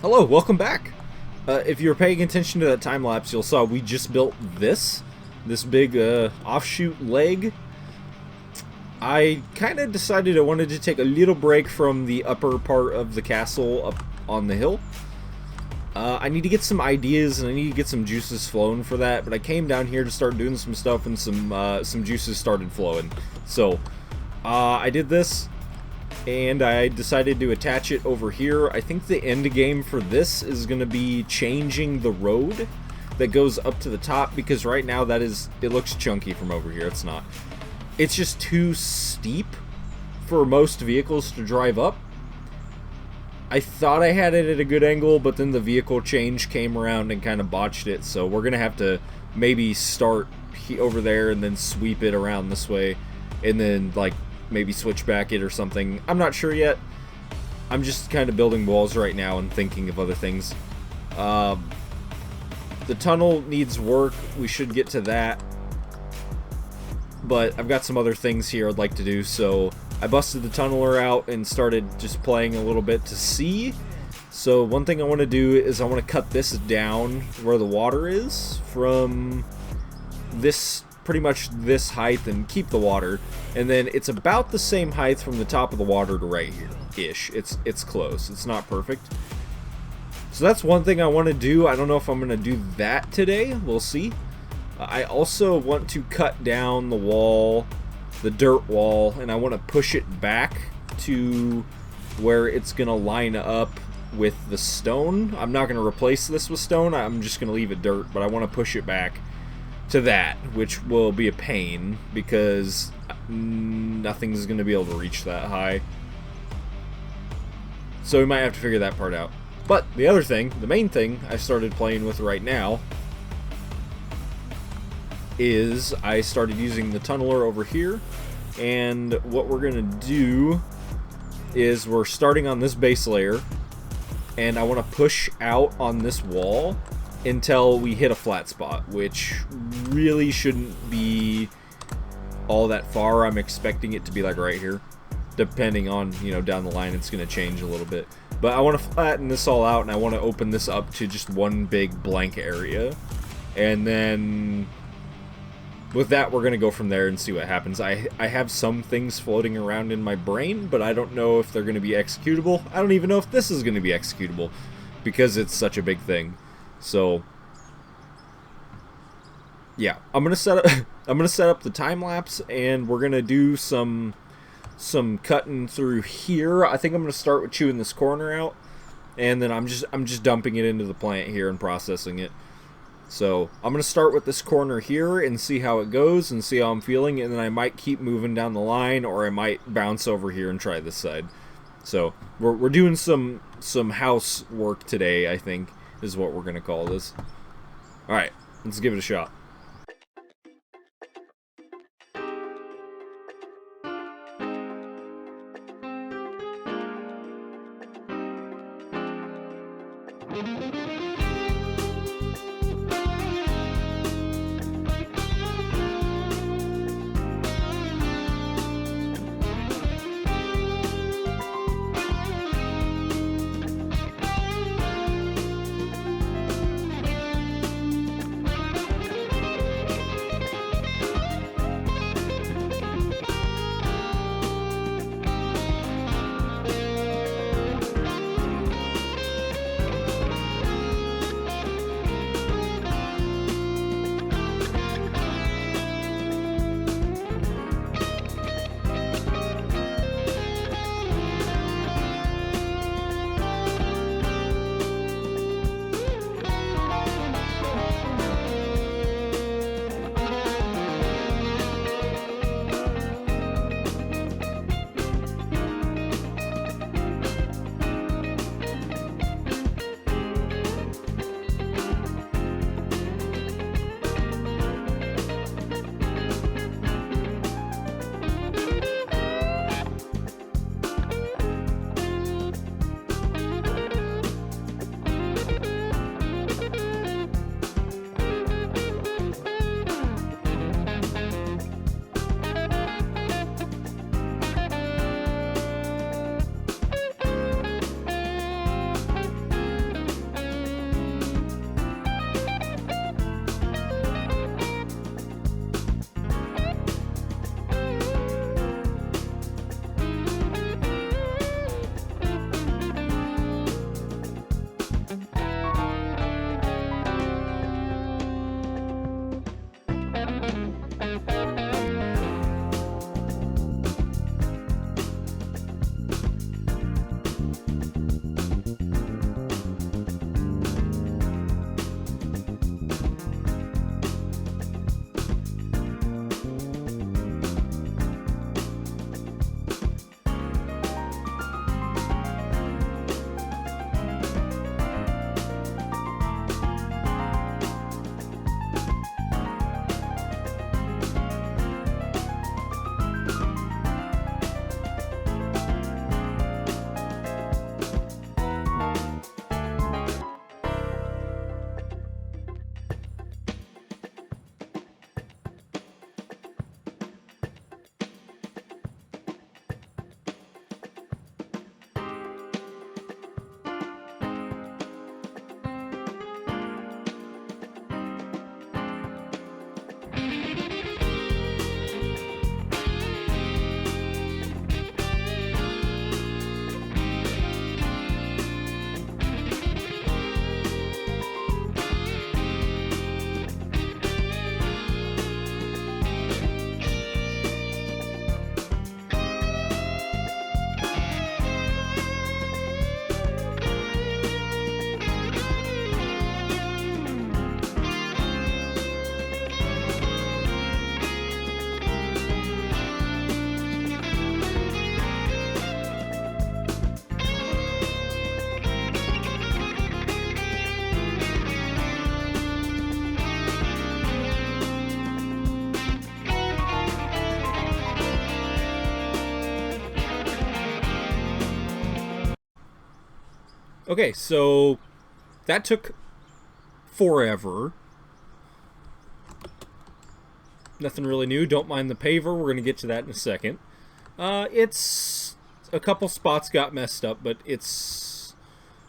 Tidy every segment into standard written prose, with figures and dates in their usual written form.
Hello, welcome back. If you were paying attention to that time lapse, you'll saw we just built this big offshoot leg. I kind of decided I wanted to take a little break from the upper part of the castle up on the hill. I need to get some ideas and I need to get some juices flowing for that, but I came down here to start doing some stuff and some juices started flowing. So I did this. And I decided to attach it over here. I think the end game for this is going to be changing the road that goes up to the top, because right now it looks chunky from over here. It's not. It's just too steep for most vehicles to drive up. I thought I had it at a good angle, but then the vehicle change came around and kind of botched it. So we're going to have to maybe start over there and then sweep it around this way, and then like maybe switch back it or something. I'm not sure yet. I'm just kind of building walls right now and thinking of other things. The tunnel needs work. We should get to that. But I've got some other things here I'd like to do, so I busted the tunneler out and started just playing a little bit to see. So one thing I want to do is I want to cut this down where the water is from this, pretty much this height, and keep the water, and then it's about the same height from the top of the water to right here ish. It's close. It's not perfect. So that's one thing I want to do. I don't know if I'm gonna do that today. We'll see. I also want to cut down the wall, the dirt wall, and I want to push it back to where it's gonna line up with the stone. I'm not gonna replace this with stone. I'm just gonna leave it dirt, but I want to push it back to that, which will be a pain because nothing's going to be able to reach that high. So we might have to figure that part out. But the other thing, the main thing I started playing with right now is I started using the tunneler over here, and what we're going to do is we're starting on this base layer, and I want to push out on this wall until we hit a flat spot, which really shouldn't be all that far. I'm expecting it to be like right here. Depending on, down the line, it's going to change a little bit. But I want to flatten this all out, and I want to open this up to just one big blank area. And then with that, we're going to go from there and see what happens. I have some things floating around in my brain, but I don't know if they're going to be executable. I don't even know if this is going to be executable because it's such a big thing. So yeah, I'm gonna set up the time lapse, and we're gonna do some cutting through here. I think I'm gonna start with chewing this corner out, and then I'm just dumping it into the plant here and processing it. So I'm gonna start with this corner here and see how it goes and see how I'm feeling, and then I might keep moving down the line, or I might bounce over here and try this side. So we're doing some house work today, I think, is what we're gonna call this. Alright, let's give it a shot. Okay, so that took forever. Nothing really new. Don't mind the paver. We're going to get to that in a second. It's... a couple spots got messed up, but it's...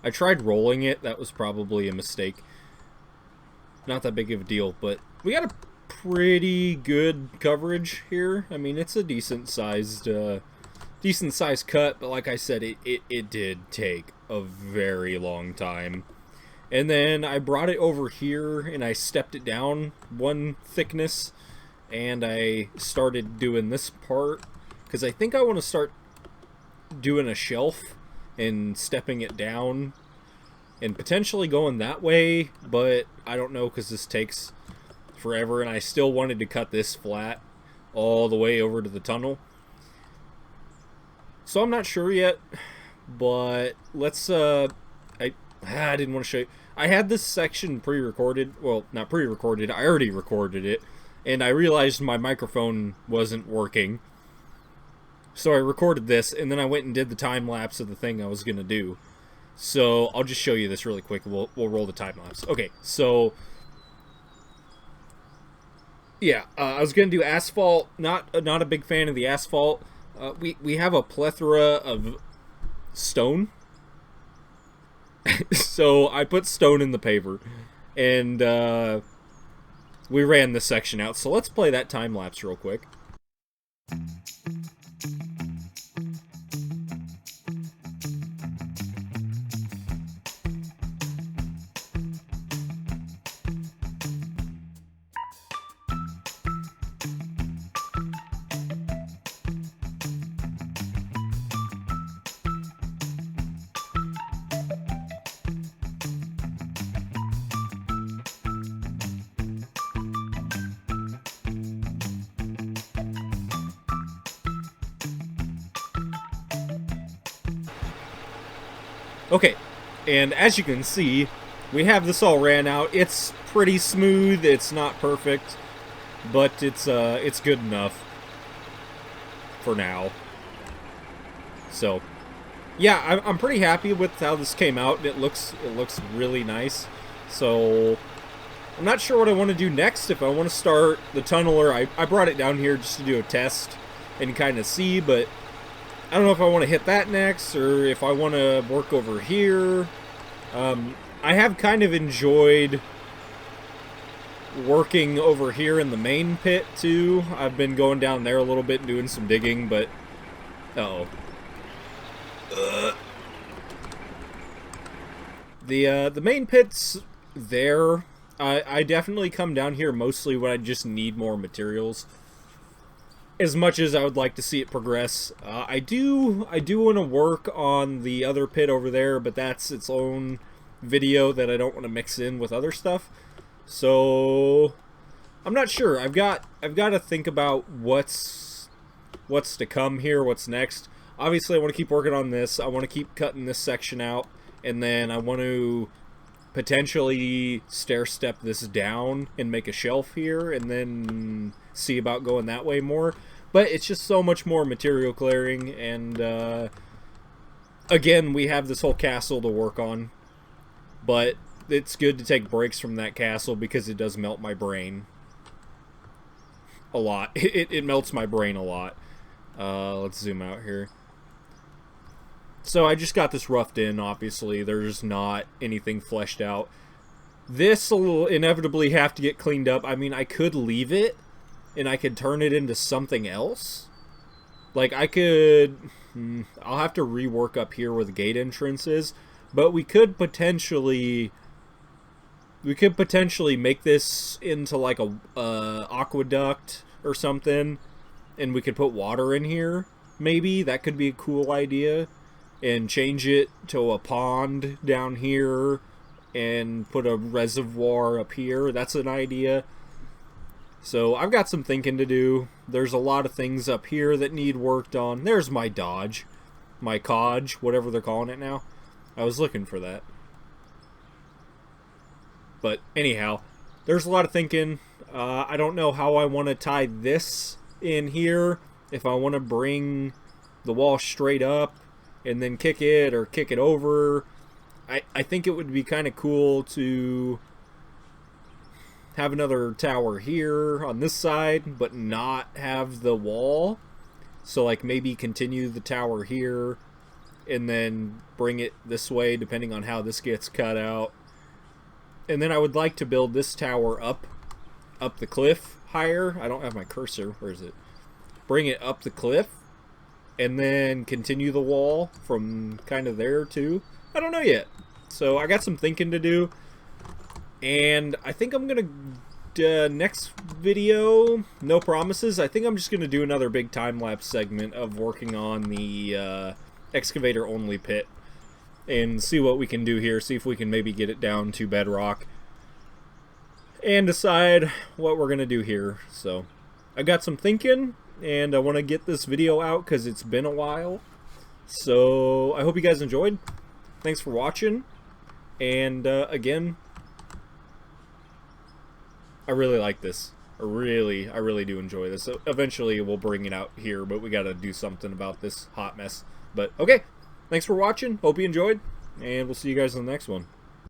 I tried rolling it. That was probably a mistake. Not that big of a deal, but we got a pretty good coverage here. I mean, it's a decent-sized cut, but like I said, it did take a very long time. And then I brought it over here, and I stepped it down one thickness, and I started doing this part, because I think I want to start doing a shelf and stepping it down, and potentially going that way, but I don't know, because this takes forever, and I still wanted to cut this flat all the way over to the tunnel. So I'm not sure yet, but let's, I didn't want to show you. I had this section pre-recorded. Well, not pre-recorded. I already recorded it. And I realized my microphone wasn't working. So I recorded this, and then I went and did the time-lapse of the thing I was going to do. So I'll just show you this really quick. We'll roll the time-lapse. Okay, so... yeah, I was going to do asphalt. Not a big fan of the asphalt. We have a plethora of stone. So I put stone in the paver, and we ran this section out. So let's play that time lapse real quick. Okay, and as you can see, we have this all ran out. It's pretty smooth. It's not perfect, but it's good enough for now. So, yeah, I'm pretty happy with how this came out. It looks really nice. So, I'm not sure what I want to do next. If I want to start the tunnel, or I brought it down here just to do a test and kind of see, but I don't know if I want to hit that next, or if I want to work over here. I have kind of enjoyed working over here in the main pit, too. I've been going down there a little bit and doing some digging, but... uh-oh. The main pit's there. I definitely come down here mostly when I just need more materials. As much as I would like to see it progress. I do want to work on the other pit over there, but that's its own video that I don't want to mix in with other stuff. So I'm not sure. I've got to think about what's to come here, what's next. Obviously, I want to keep working on this. I want to keep cutting this section out, and then I want to potentially stair-step this down and make a shelf here, and then see about going that way more. But it's just so much more material clearing, and again, we have this whole castle to work on, but it's good to take breaks from that castle because it does melt my brain a lot. It melts my brain a lot. Let's zoom out here. So I just got this roughed in, obviously. There's not anything fleshed out. This will inevitably have to get cleaned up. I mean, I could leave it, and I could turn it into something else. Like, I could... I'll have to rework up here where the gate entrance is. But we could potentially... make this into, like, a aqueduct or something. And we could put water in here, maybe. That could be a cool idea. And change it to a pond down here. And put a reservoir up here. That's an idea. So I've got some thinking to do. There's a lot of things up here that need worked on. There's my Dodge. My Codge, whatever they're calling it now. I was looking for that. But anyhow, there's a lot of thinking. I don't know how I want to tie this in here. If I want to bring the wall straight up and then kick it or kick it over. I think it would be kind of cool to have another tower here on this side, but not have the wall. So like maybe continue the tower here and then bring it this way depending on how this gets cut out. And then I would like to build this tower up the cliff higher. I don't have my cursor. Where is it? Bring it up the cliff and then continue the wall from kind of there too. I don't know yet. So I got some thinking to do. And I think I'm going to, next video, no promises, I think I'm just going to do another big time-lapse segment of working on the excavator-only pit. And see what we can do here, see if we can maybe get it down to bedrock. And decide what we're going to do here. So, I got some thinking, and I want to get this video out because it's been a while. So, I hope you guys enjoyed. Thanks for watching. And, again, I really like this. I really do enjoy this. So eventually we'll bring it out here, but we gotta do something about this hot mess. But, okay. Thanks for watching. Hope you enjoyed. And we'll see you guys in the next one.